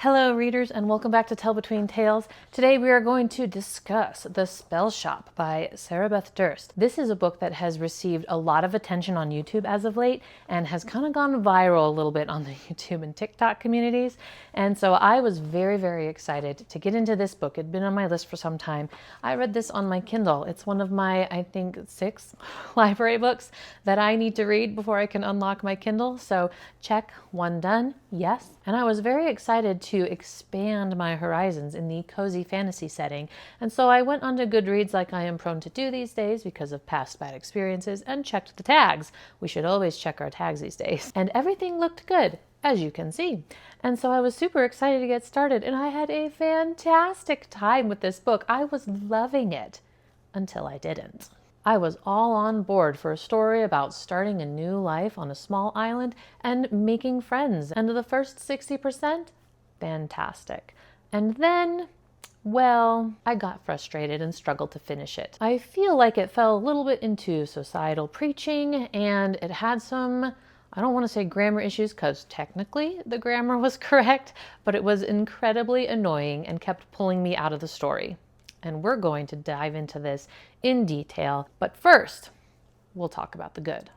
Hello readers, and welcome back to Tell Between Tales. Today we are going to discuss The Spellshop by Beth Durst. This is a book that has received a lot of attention on YouTube as of late and has kind of gone viral a little bit on the YouTube and TikTok communities. And so I was very excited to get into this book. It had been on my list for some time. I read this on my Kindle. It's one of my, I think, 6 library books that I need to read before I can unlock my Kindle. So check, 1 done, yes. And I was very excited to expand my horizons in the cozy fantasy setting. And so I went onto Goodreads like I am prone to do these days because of past bad experiences and checked the tags. We should always check our tags these days. And everything looked good, as you can see. And so I was super excited to get started, and I had a fantastic time with this book. I was loving it until I didn't. I was all on board for a story about starting a new life on a small island and making friends. And the first 60%, fantastic. And then, well, I got frustrated and struggled to finish it. I feel like it fell a little bit into societal preaching, and it had some, I don't want to say grammar issues because technically the grammar was correct, but it was incredibly annoying and kept pulling me out of the story. And we're going to dive into this in detail. But first, we'll talk about the good.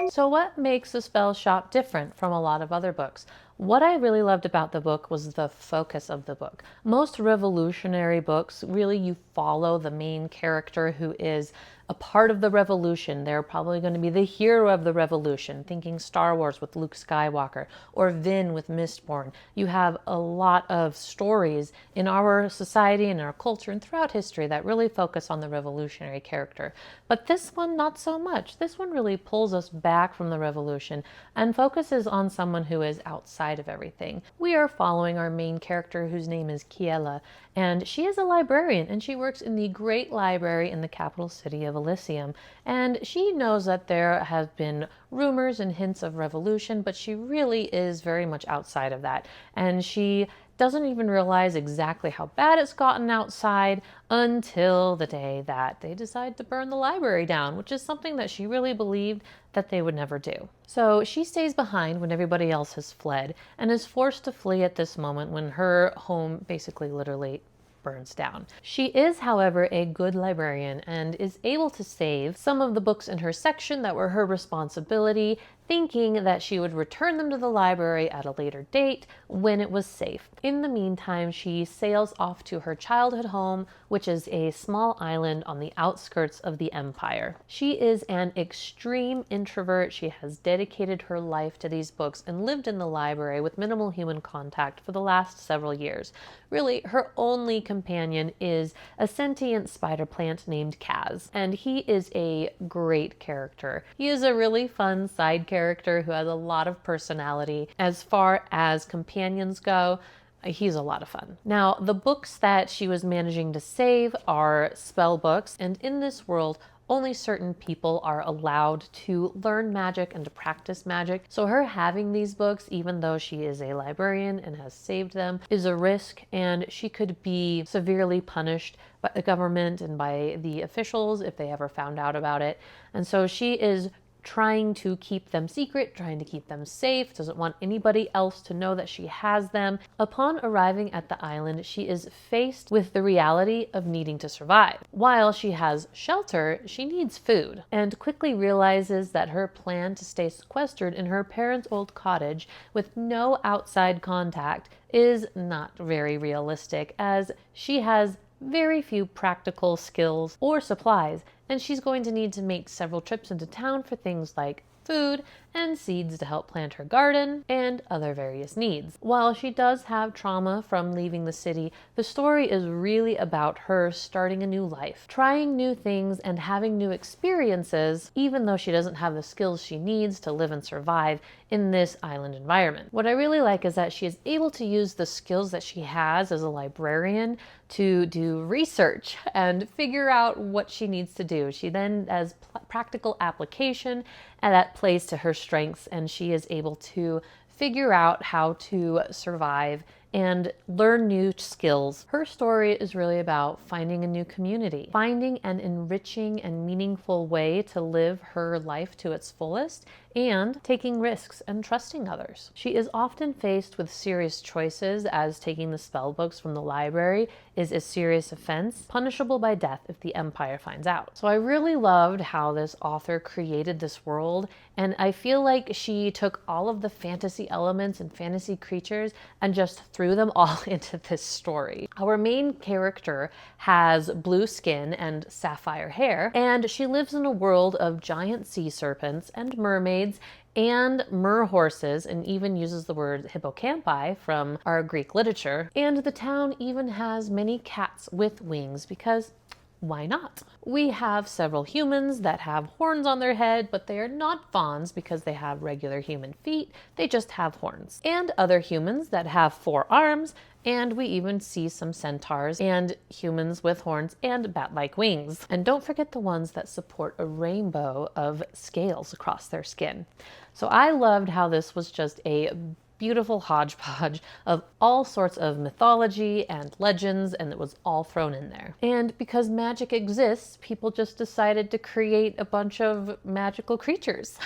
So what makes The Spellshop different from a lot of other books? What I really loved about the book was the focus of the book. Most revolutionary books, really you follow the main character who is a part of the revolution. They're probably going to be the hero of the revolution, thinking Star Wars with Luke Skywalker or Vin with Mistborn. You have a lot of stories in our society and our culture and throughout history that really focus on the revolutionary character. But this one, not so much. This one really pulls us back from the revolution and focuses on someone who is outside of everything. We are following our main character whose name is Kiela, and she is a librarian, and she works in the great library in the capital city of Elysium. And she knows that there have been rumors and hints of revolution, but she really is very much outside of that. And she doesn't even realize exactly how bad it's gotten outside until the day that they decide to burn the library down, which is something that she really believed that they would never do. So she stays behind when everybody else has fled and is forced to flee at this moment when her home basically literally burns down. She is, however, a good librarian and is able to save some of the books in her section that were her responsibility, thinking that she would return them to the library at a later date when it was safe. In the meantime, she sails off to her childhood home, which is a small island on the outskirts of the empire. She is an extreme introvert. She has dedicated her life to these books and lived in the library with minimal human contact for the last several years. Really, her only companion is a sentient spider plant named Kaz, and he is a great character. He is a really fun side character who has a lot of personality. As far as companions go, he's a lot of fun. Now, the books that she was managing to save are spell books, and in this world, only certain people are allowed to learn magic and to practice magic. So her having these books, even though she is a librarian and has saved them, is a risk, and she could be severely punished by the government and by the officials if they ever found out about it. And so she is trying to keep them secret, trying to keep them safe, doesn't want anybody else to know that she has them. Upon arriving at the island, she is faced with the reality of needing to survive. While she has shelter, she needs food, and quickly realizes that her plan to stay sequestered in her parents' old cottage with no outside contact is not very realistic, as she has very few practical skills or supplies, and she's going to need to make several trips into town for things like food and seeds to help plant her garden and other various needs. While she does have trauma from leaving the city, the story is really about her starting a new life, trying new things and having new experiences, even though she doesn't have the skills she needs to live and survive in this island environment. What I really like is that she is able to use the skills that she has as a librarian to do research and figure out what she needs to do. She then has practical application, and that plays to her strengths, and she is able to figure out how to survive and learn new skills. Her story is really about finding a new community, finding an enriching and meaningful way to live her life to its fullest, and taking risks and trusting others. She is often faced with serious choices, as taking the spell books from the library is a serious offense, punishable by death if the Empire finds out. So I really loved how this author created this world, and I feel like she took all of the fantasy elements and fantasy creatures and just threw them all into this story. Our main character has blue skin and sapphire hair, and she lives in a world of giant sea serpents and mermaids and mer horses, and even uses the word hippocampi from our Greek literature. And the town even has many cats with wings, because why not? We have several humans that have horns on their head, but they are not fawns because they have regular human feet. They just have horns. And other humans that have 4 arms, and we even see some centaurs and humans with horns and bat-like wings. And don't forget the ones that support a rainbow of scales across their skin. So I loved how this was just a beautiful hodgepodge of all sorts of mythology and legends, and it was all thrown in there. And because magic exists, people just decided to create a bunch of magical creatures.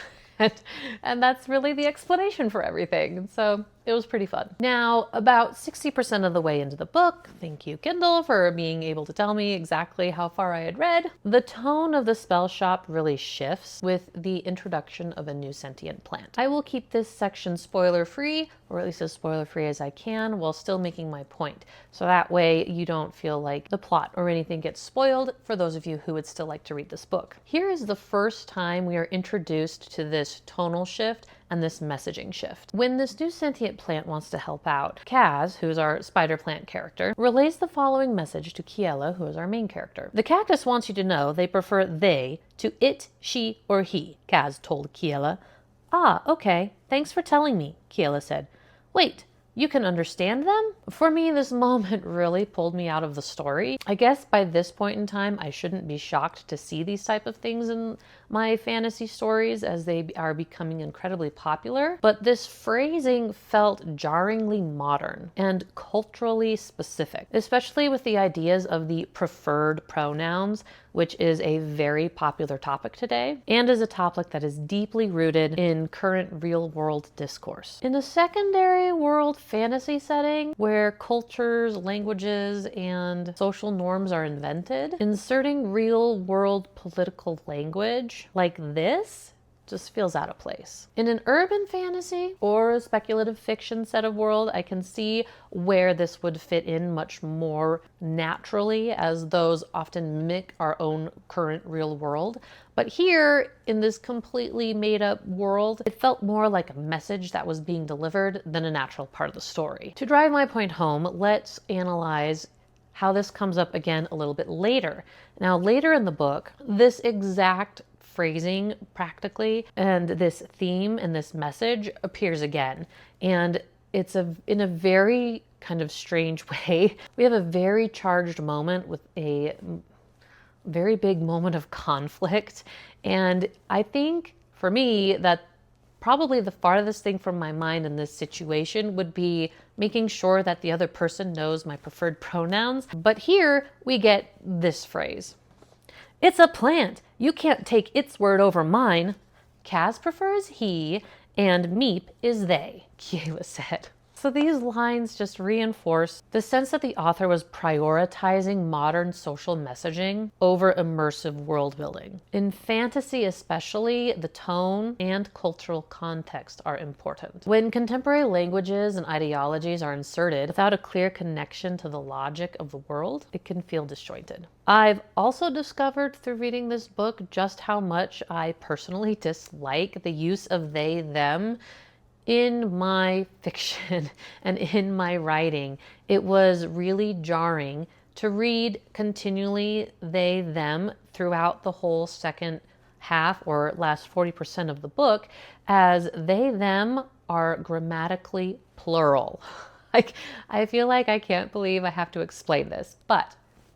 And that's really the explanation for everything. So it was pretty fun. Now, about 60% of the way into the book, thank you, Kindle, for being able to tell me exactly how far I had read, the tone of the Spellshop really shifts with the introduction of a new sentient plant. I will keep this section spoiler-free, or at least as spoiler-free as I can, while still making my point. So that way you don't feel like the plot or anything gets spoiled for those of you who would still like to read this book. Here is the first time we are introduced to this tonal shift and this messaging shift. When this new sentient plant wants to help out, Kaz, who's our spider plant character, relays the following message to Kiela, who is our main character. The cactus wants you to know they prefer they to it, she, or he, Kaz told Kiela. Ah, okay. Thanks for telling me, Kiela said. Wait, you can understand them? For me, this moment really pulled me out of the story. I guess by this point in time, I shouldn't be shocked to see these type of things in my fantasy stories, as they are becoming incredibly popular. But this phrasing felt jarringly modern and culturally specific, especially with the ideas of the preferred pronouns, which is a very popular topic today, and is a topic that is deeply rooted in current real-world discourse. In a secondary world fantasy setting, where cultures, languages, and social norms are invented, inserting real-world political language like this just feels out of place. In an urban fantasy or a speculative fiction set of world, I can see where this would fit in much more naturally, as those often mimic our own current real world. But here, in this completely made up world, it felt more like a message that was being delivered than a natural part of the story. To drive my point home, let's analyze how this comes up again a little bit later. Now, later in the book, this exact phrasing practically and this theme and this message appears again, and it's in a very kind of strange way. We have a very charged moment with a very big moment of conflict, and I think for me that probably the farthest thing from my mind in this situation would be making sure that the other person knows my preferred pronouns. But here we get this phrase. It's a plant. You can't take its word over mine. Kaz prefers he, and Meep is they, Kiela said. So these lines just reinforce the sense that the author was prioritizing modern social messaging over immersive world building. In fantasy especially, the tone and cultural context are important. When contemporary languages and ideologies are inserted without a clear connection to the logic of the world, it can feel disjointed. I've also discovered through reading this book just how much I personally dislike the use of they, them in my fiction and in my writing. It was really jarring to read continually they, them throughout the whole second half or last 40% of the book, as they, them are grammatically plural. Like, I feel like I can't believe I have to explain this, but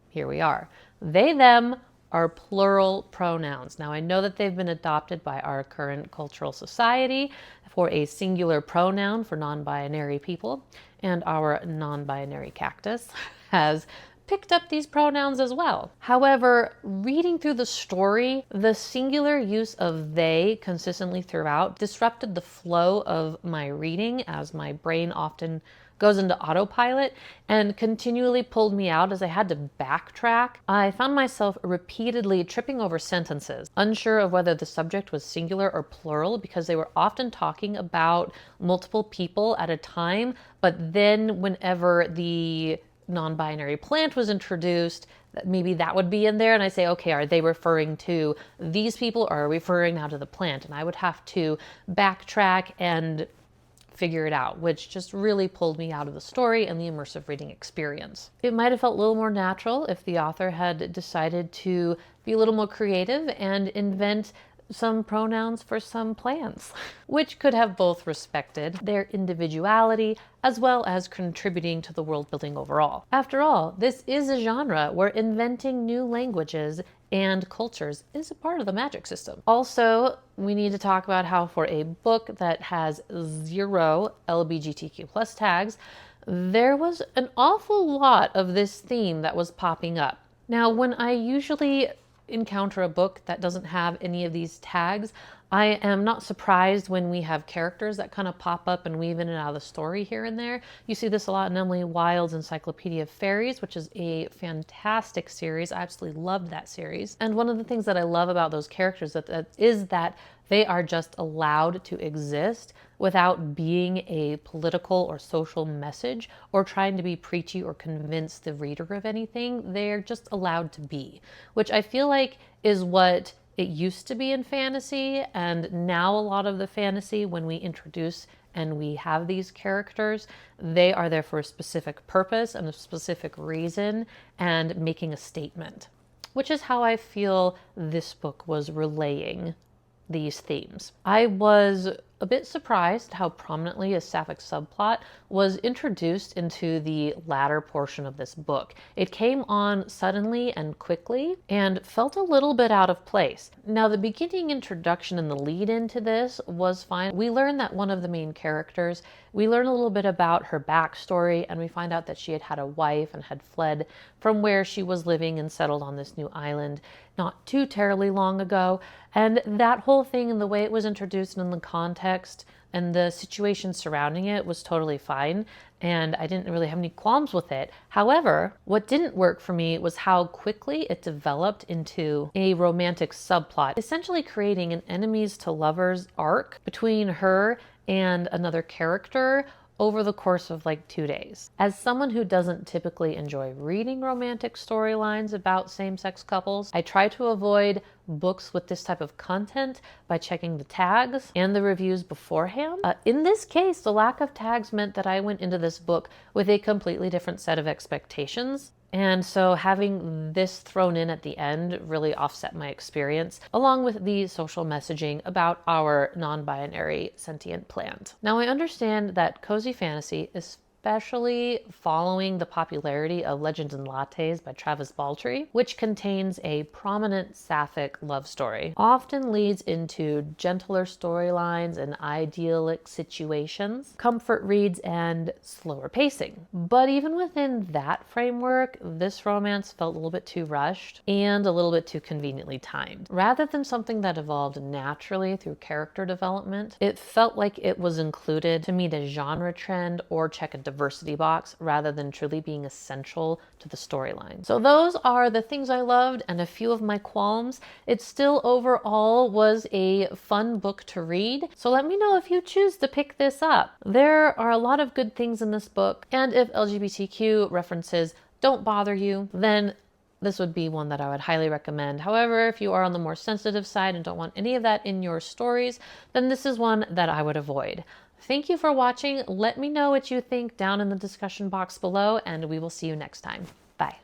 here we are. They, them are plural pronouns. Now, I know that they've been adopted by our current cultural society for a singular pronoun for non-binary people, and our non-binary cactus has picked up these pronouns as well. However, reading through the story, the singular use of they consistently throughout disrupted the flow of my reading, as my brain often goes into autopilot and continually pulled me out as I had to backtrack. I found myself repeatedly tripping over sentences, unsure of whether the subject was singular or plural, because they were often talking about multiple people at a time, but then whenever the non-binary plant was introduced, maybe that would be in there, and I say, okay, are they referring to these people or are we referring now to the plant? And I would have to backtrack and figure it out, which just really pulled me out of the story and the immersive reading experience. It might have felt a little more natural if the author had decided to be a little more creative and invent some pronouns for some plants, which could have both respected their individuality as well as contributing to the world building overall. After all, this is a genre where inventing new languages and cultures is a part of the magic system. Also, we need to talk about how for a book that has 0 LGBTQ plus tags, there was an awful lot of this theme that was popping up. Now, when I usually encounter a book that doesn't have any of these tags, I am not surprised when we have characters that kind of pop up and weave in and out of the story here and there. You see this a lot in Emily Wilde's Encyclopedia of Fairies, which is a fantastic series. I absolutely loved that series. And one of the things that I love about those characters is that they are just allowed to exist without being a political or social message or trying to be preachy or convince the reader of anything. They're just allowed to be, which I feel like is what it used to be in fantasy. And now a lot of the fantasy, when we introduce and we have these characters, they are there for a specific purpose and a specific reason and making a statement, which is how I feel this book was relaying these themes. I was a bit surprised how prominently a sapphic subplot was introduced into the latter portion of this book. It came on suddenly and quickly and felt a little bit out of place. Now, the beginning introduction and the lead into this was fine. We learn that one of the main characters, we learn a little bit about her backstory, and we find out that she had had a wife and had fled from where she was living and settled on this new island not too terribly long ago. And that whole thing and the way it was introduced and in the context and the situation surrounding it was totally fine. And I didn't really have any qualms with it. However, what didn't work for me was how quickly it developed into a romantic subplot, essentially creating an enemies to lovers arc between her and another character over the course of like 2 days. As someone who doesn't typically enjoy reading romantic storylines about same-sex couples, I try to avoid books with this type of content by checking the tags and the reviews beforehand. In this case, the lack of tags meant that I went into this book with a completely different set of expectations. And so having this thrown in at the end really offset my experience, along with the social messaging about our non-binary sentient plant. Now, I understand that cozy fantasy, especially following the popularity of Legends and Lattes by Travis Baltrey, which contains a prominent sapphic love story, often leads into gentler storylines and idyllic situations, comfort reads, and slower pacing. But even within that framework, this romance felt a little bit too rushed and a little bit too conveniently timed. Rather than something that evolved naturally through character development, it felt like it was included to meet a genre trend or check a diversity box rather than truly being essential to the storyline. So those are the things I loved and a few of my qualms. It still overall was a fun book to read. So let me know if you choose to pick this up. There are a lot of good things in this book, and if LGBTQ references don't bother you, then this would be one that I would highly recommend. However, if you are on the more sensitive side and don't want any of that in your stories, then this is one that I would avoid. Thank you for watching. Let me know what you think down in the discussion box below, and we will see you next time. Bye.